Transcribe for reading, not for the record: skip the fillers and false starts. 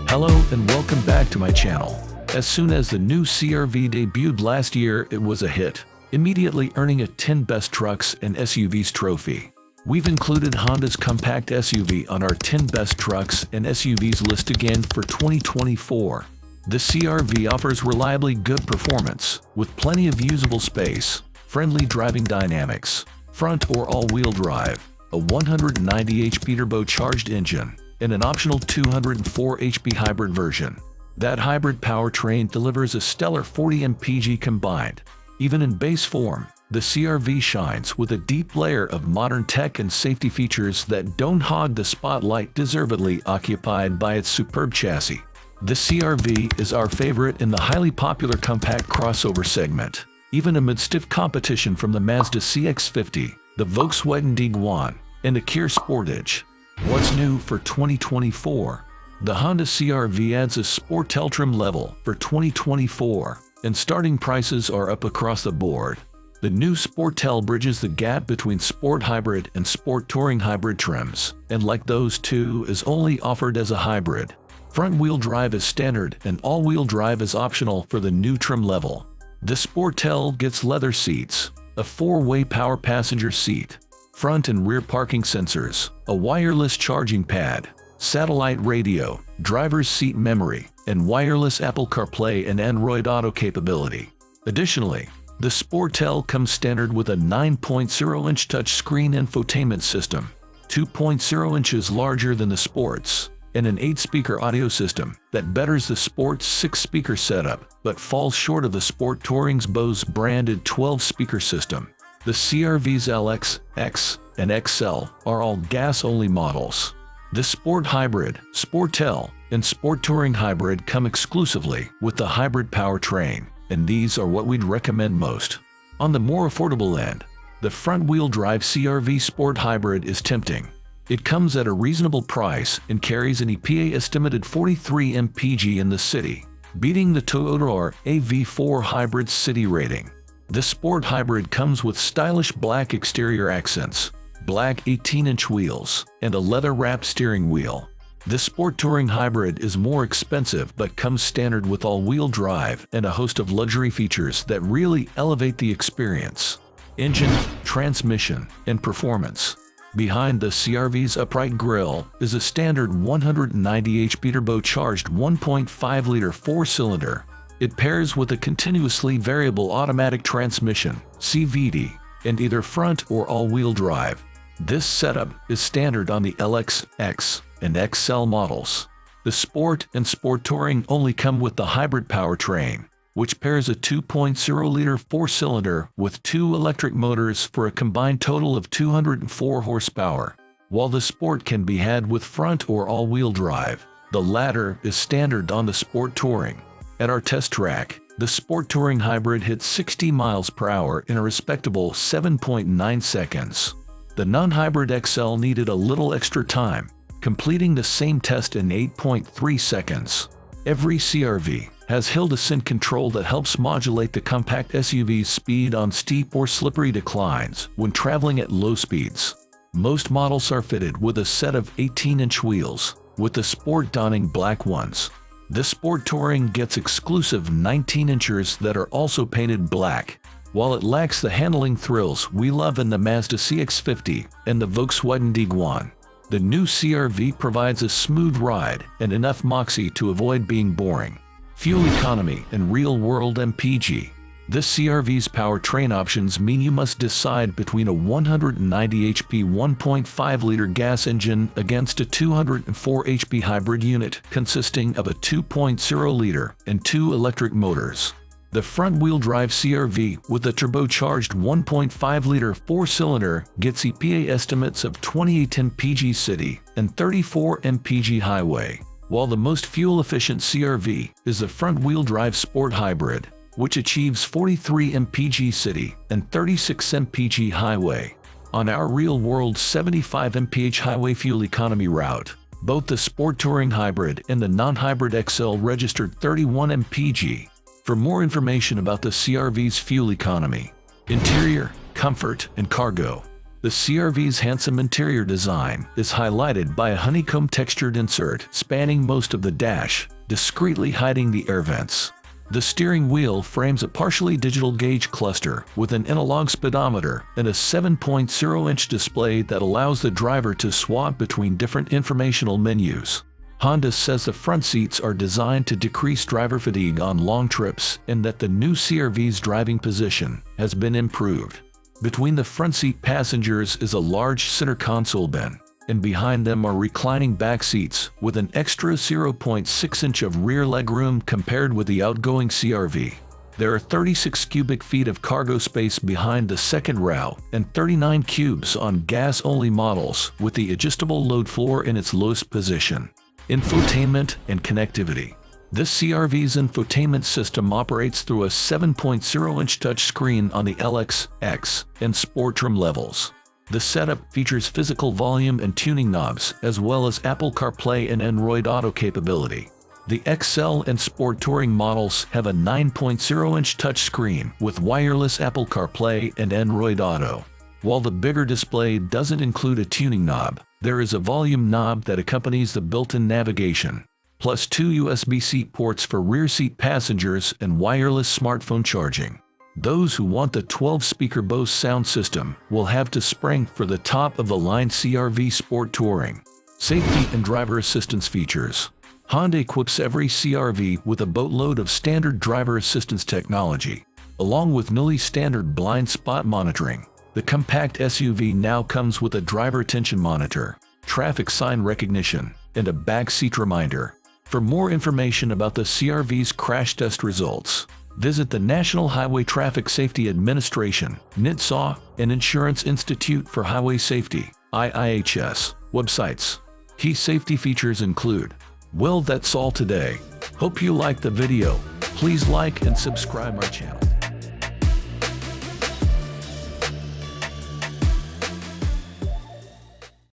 Hello and welcome back to my channel. As soon as the new CR-V debuted last year, it was a hit, immediately earning a 10 Best Trucks and SUVs trophy. We've included Honda's compact SUV on our 10 Best Trucks and SUVs list again for 2024. The CR-V offers reliably good performance, with plenty of usable space, friendly driving dynamics, front or all-wheel drive, a 190 HP turbocharged engine, and an optional 204 HP hybrid version. That hybrid powertrain delivers a stellar 40 mpg combined. Even in base form, the CR-V shines with a deep layer of modern tech and safety features that don't hog the spotlight deservedly occupied by its superb chassis. The CR-V is our favorite in the highly popular compact crossover segment, even amid stiff competition from the Mazda CX-50, the Volkswagen Tiguan, and the Kia Sportage. What's new for 2024? The Honda CR-V adds a Sportel trim level for 2024, and starting prices are up across the board. The new Sportel bridges the gap between Sport Hybrid and Sport Touring Hybrid trims, and like those two, is only offered as a hybrid. Front-wheel drive is standard and all-wheel drive is optional for the new trim level. The Sportel gets leather seats, a 4-way power passenger seat, front and rear parking sensors, a wireless charging pad, satellite radio, driver's seat memory, and wireless Apple CarPlay and Android Auto capability. Additionally, the Sportel comes standard with a 9.0-inch touchscreen infotainment system, 2.0 inches larger than the Sport's, and an 8-speaker audio system that betters the Sport's 6-speaker setup but falls short of the Sport Touring's Bose branded 12-speaker system. The CR-V's LX, X, and XL are all gas-only models. The Sport Hybrid, Sportel, and Sport Touring Hybrid come exclusively with the hybrid powertrain, and these are what we'd recommend most. On the more affordable end, the front-wheel drive CR-V Sport Hybrid is tempting. It comes at a reasonable price and carries an EPA-estimated 43 mpg in the city, beating the Toyota AV4 Hybrid's city rating. The Sport Hybrid comes with stylish black exterior accents, black 18-inch wheels, and a leather-wrapped steering wheel. The Sport Touring Hybrid is more expensive but comes standard with all-wheel drive and a host of luxury features that really elevate the experience. Engine, transmission, and performance. Behind the CR-V's upright grille is a standard 190 HP turbocharged 1.5-liter 4-cylinder. It pairs with a continuously variable automatic transmission, CVT, and either front or all-wheel drive. This setup is standard on the LX, X, and XL models. The Sport and Sport Touring only come with the hybrid powertrain, which pairs a 2.0-liter 4-cylinder with 2 electric motors for a combined total of 204 horsepower, while the Sport can be had with front or all-wheel drive. The latter is standard on the Sport Touring. At our test track, the Sport Touring Hybrid hit 60 miles per hour in a respectable 7.9 seconds. The non-hybrid XL needed a little extra time, completing the same test in 8.3 seconds. Every CR-V has hill descent control that helps modulate the compact SUV's speed on steep or slippery declines when traveling at low speeds. Most models are fitted with a set of 18-inch wheels, with the Sport donning black ones. The Sport Touring gets exclusive 19-inchers that are also painted black. While it lacks the handling thrills we love in the Mazda CX-50 and the Volkswagen Tiguan, the new CR-V provides a smooth ride and enough moxie to avoid being boring. Fuel economy and real-world MPG. The CR-V's powertrain options mean you must decide between a 190 HP 1.5-liter gas engine against a 204 HP hybrid unit consisting of a 2.0-liter and 2 electric motors. The front-wheel drive CR-V with a turbocharged 1.5-liter 4-cylinder gets EPA estimates of 28 mpg city and 34 mpg highway, while the most fuel-efficient CR-V is the front-wheel drive Sport Hybrid, which achieves 43 mpg city and 36 mpg highway. On our real-world 75 mph highway fuel economy route, both the Sport Touring Hybrid and the non-hybrid XL registered 31 mpg. For more information about the CR-V's fuel economy, interior, comfort, and cargo, The CR-V's handsome interior design is highlighted by a honeycomb textured insert spanning most of the dash, discreetly hiding the air vents. The steering wheel frames a partially digital gauge cluster with an analog speedometer and a 7.0-inch display that allows the driver to swap between different informational menus. Honda says the front seats are designed to decrease driver fatigue on long trips and that the new CR-V's driving position has been improved. Between the front seat passengers is a large center console bin, and behind them are reclining back seats with an extra 0.6-inch of rear legroom compared with the outgoing CR-V. There are 36 cubic feet of cargo space behind the second row and 39 cubes on gas-only models with the adjustable load floor in its lowest position. Infotainment and connectivity. This CR-V's infotainment system operates through a 7.0-inch touchscreen on the LX, X, and Sport trim levels. The setup features physical volume and tuning knobs as well as Apple CarPlay and Android Auto capability. The XL and Sport Touring models have a 9.0-inch touchscreen with wireless Apple CarPlay and Android Auto. While the bigger display doesn't include a tuning knob, there is a volume knob that accompanies the built-in navigation, plus 2 USB-C ports for rear seat passengers and wireless smartphone charging. Those who want the 12-speaker Bose sound system will have to spring for the top-of-the-line CR-V Sport Touring. Safety and driver assistance features. Honda equips every CR-V with a boatload of standard driver assistance technology, along with newly standard blind spot monitoring. The compact SUV now comes with a driver attention monitor, traffic sign recognition, and a back seat reminder. For more information about the CR-V's crash test results, visit the National Highway Traffic Safety Administration, NHTSA, and Insurance Institute for Highway Safety, IIHS, websites. Key safety features include. Well, that's all today. Hope you liked the video. Please like and subscribe our channel.